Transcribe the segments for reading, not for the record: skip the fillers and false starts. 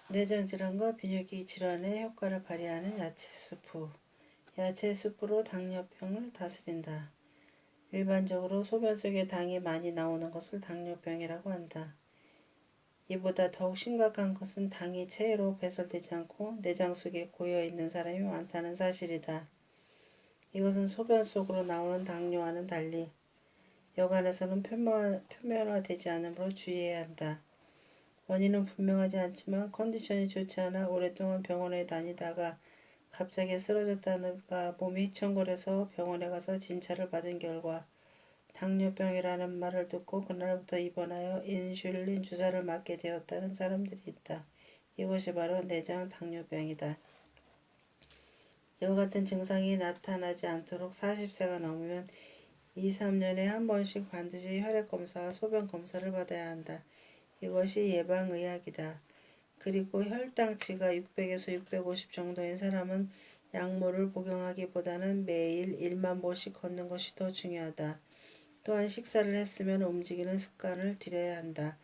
내장 질환과 비뇨기 질환에 효과를 발휘하는 야채 수프. 야채 수프로 당뇨병을 다스린다. 일반적으로 소변 속에 당이 많이 나오는 것을 당뇨병이라고 한다. 이보다 더욱 심각한 것은 당이 체외로 배설되지 않고 내장 속에 고여 있는 사람이 많다는 사실이다. 이것은 소변 속으로 나오는 당뇨와는 달리 여간에서는 표면화되지 않으므로 주의해야 한다. 원인은 분명하지 않지만 컨디션이 좋지 않아 오랫동안 병원에 다니다가 갑자기 쓰러졌다는가 몸이 휘청거려서 병원에 가서 진찰을 받은 결과 당뇨병이라는 말을 듣고 그날부터 입원하여 인슐린 주사를 맞게 되었다는 사람들이 있다. 이것이 바로 내장 당뇨병이다. 이와 같은 증상이 나타나지 않도록 40세가 넘으면 2, 3년에 한 번씩 반드시 혈액검사와 소변검사를 받아야 한다. 이것이 예방의학이다. 그리고 혈당치가 600에서 650 정도인 사람은 약물을 복용하기보다는 매일 1만 보씩 걷는 것이 더 중요하다. 또한 식사를 했으면 움직이는 습관을 들여야 한다.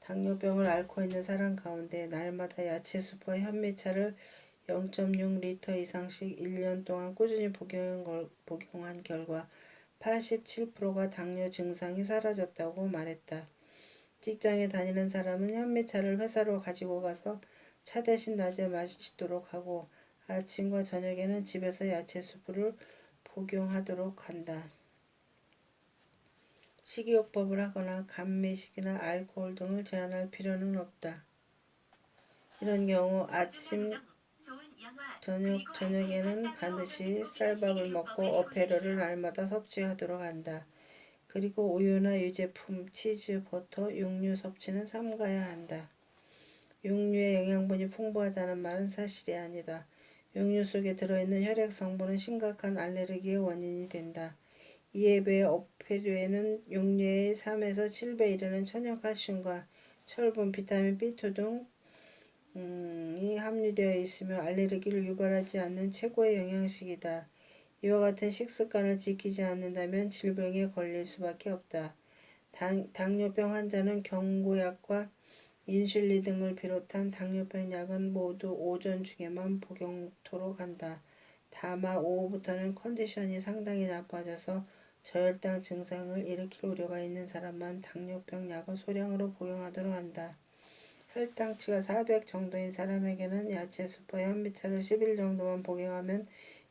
당뇨병을 앓고 있는 사람 가운데 날마다 야채 수프와 현미차를 0.6리터 이상씩 1년 동안 꾸준히 복용한 결과 87%가 당뇨 증상이 사라졌다고 말했다. 직장에 다니는 사람은 현미차를 회사로 가지고 가서 차 대신 낮에 마시도록 하고 아침과 저녁에는 집에서 야채 수프를 복용하도록 한다. 식이요법을 하거나 감미식이나 알코올 등을 제한할 필요는 없다. 이런 경우 아침, 저녁에는 반드시 쌀밥을 먹고 어패러를 날마다 섭취하도록 한다. 그리고 우유나 유제품, 치즈, 버터, 육류 섭취는 삼가야 한다. 육류의 영양분이 풍부하다는 말은 사실이 아니다. 육류 속에 들어있는 혈액 성분은 심각한 알레르기의 원인이 된다. 이에 비해 어패류에는 육류의 3에서 7배 이르는 천연칼슘과 철분, 비타민 B2 등이 함유되어 있으며 알레르기를 유발하지 않는 최고의 영양식이다. 이와 같은 식습관을 지키지 않는다면 질병에 걸릴 수밖에 없다. 당뇨병 환자는 경구약과 인슐린 등을 비롯한 당뇨병 약은 모두 오전 중에만 복용토록 한다. 다만 오후부터는 컨디션이 상당히 나빠져서 저혈당 증상을 일으킬 우려가 있는 사람만 당뇨병 약을 소량으로 복용하도록 한다. 혈당치가 400 정도인 사람에게는 야채 수프 현미차를 10일 정도만 복용하면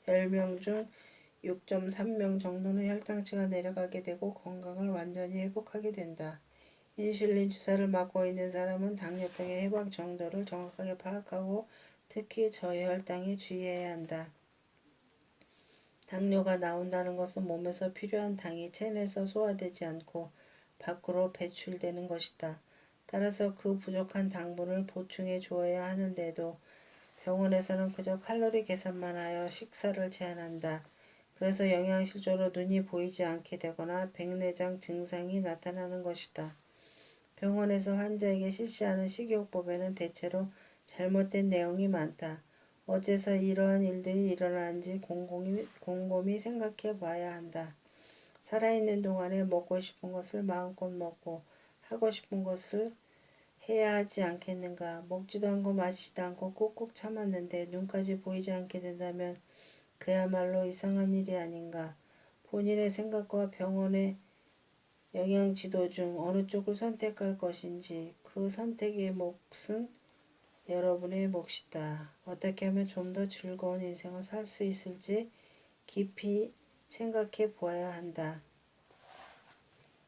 10명 중 6.3명 정도는 혈당치가 내려가게 되고 건강을 완전히 회복하게 된다. 인슐린 주사를 맞고 있는 사람은 당뇨병의 해방 정도를 정확하게 파악하고 특히 저혈당에 주의해야 한다. 당뇨가 나온다는 것은 몸에서 필요한 당이 체내에서 소화되지 않고 밖으로 배출되는 것이다. 따라서 그 부족한 당분을 보충해 주어야 하는데도 병원에서는 그저 칼로리 계산만 하여 식사를 제한한다. 그래서 영양실조로 눈이 보이지 않게 되거나 백내장 증상이 나타나는 것이다. 병원에서 환자에게 실시하는 식이요법에는 대체로 잘못된 내용이 많다. 어째서 이러한 일들이 일어나는지 곰곰이 생각해 봐야 한다. 살아있는 동안에 먹고 싶은 것을 마음껏 먹고 하고 싶은 것을 해야 하지 않겠는가. 먹지도 않고 마시지도 않고 꾹꾹 참았는데 눈까지 보이지 않게 된다면 그야말로 이상한 일이 아닌가. 본인의 생각과 병원의 영양지도 중 어느 쪽을 선택할 것인지 그 선택의 몫은 여러분의 몫이다. 어떻게 하면 좀 더 즐거운 인생을 살 수 있을지 깊이 생각해 보아야 한다.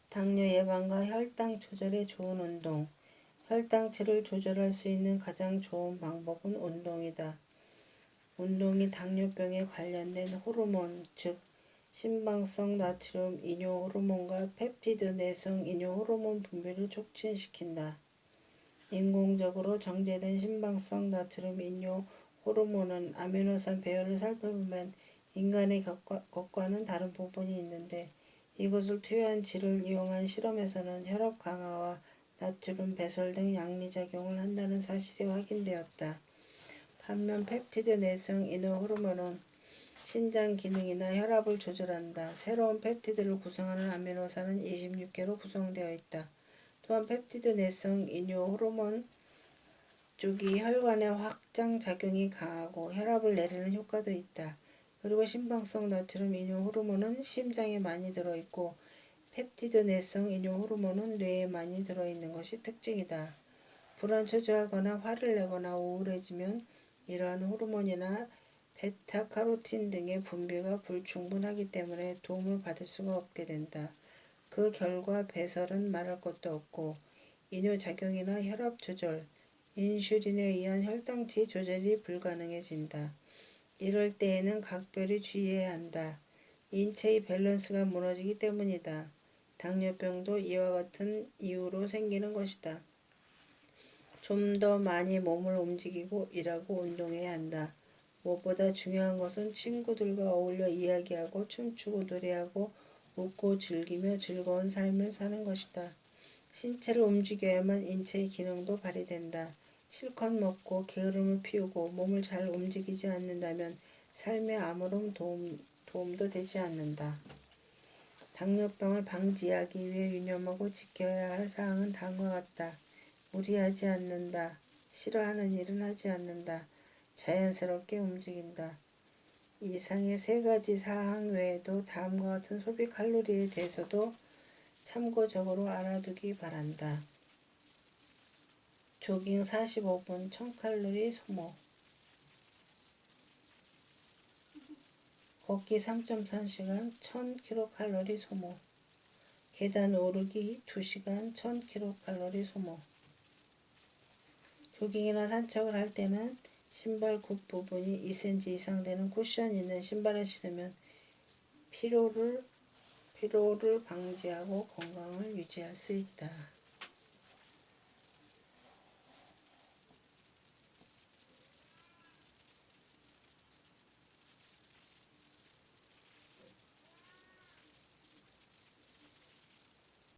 당뇨 예방과 혈당 조절에 좋은 운동. 혈당치를 조절할 수 있는 가장 좋은 방법은 운동이다. 운동이 당뇨병에 관련된 호르몬, 즉 심방성 나트륨 이뇨 호르몬과 펩티드 내성 이뇨 호르몬 분비를 촉진시킨다. 인공적으로 정제된 심방성 나트륨 이뇨 호르몬은 아미노산 배열을 살펴보면 인간의 것과는 다른 부분이 있는데 이것을 투여한 질을 이용한 실험에서는 혈압 강화와 나트륨 배설 등 양리작용을 한다는 사실이 확인되었다. 반면 펩티드 내성 이뇨 호르몬은 신장 기능이나 혈압을 조절한다. 새로운 펩티드를 구성하는 아미노산은 26개로 구성되어 있다. 또한 펩티드 내성 이뇨 호르몬 쪽이 혈관의 확장 작용이 강하고 혈압을 내리는 효과도 있다. 그리고 심방성 나트륨 이뇨 호르몬은 심장에 많이 들어있고 펩티드 내성 이뇨 호르몬은 뇌에 많이 들어있는 것이 특징이다. 불안초조하거나 화를 내거나 우울해지면 이러한 호르몬이나 베타카로틴 등의 분비가 불충분하기 때문에 도움을 받을 수가 없게 된다. 그 결과 배설은 말할 것도 없고 이뇨작용이나 혈압 조절, 인슐린에 의한 혈당치 조절이 불가능해진다. 이럴 때에는 각별히 주의해야 한다. 인체의 밸런스가 무너지기 때문이다. 당뇨병도 이와 같은 이유로 생기는 것이다. 좀 더 많이 몸을 움직이고 일하고 운동해야 한다. 무엇보다 중요한 것은 친구들과 어울려 이야기하고 춤추고 노래하고 웃고 즐기며 즐거운 삶을 사는 것이다. 신체를 움직여야만 인체의 기능도 발휘된다. 실컷 먹고 게으름을 피우고 몸을 잘 움직이지 않는다면 삶에 아무런 도움도 되지 않는다. 당뇨병을 방지하기 위해 유념하고 지켜야 할 사항은 다음과 같다. 무리하지 않는다. 싫어하는 일은 하지 않는다. 자연스럽게 움직인다. 이상의 세 가지 사항 외에도 다음과 같은 소비 칼로리에 대해서도 참고적으로 알아두기 바란다. 조깅 45분 1000칼로리 소모, 걷기 3.3시간 1000kcal 소모, 계단 오르기 2시간 1000kcal 소모. 조깅이나 산책을 할 때는 신발 굽 부분이 2cm 이상 되는 쿠션 있는 신발을 신으면 피로를 방지하고 건강을 유지할 수 있다.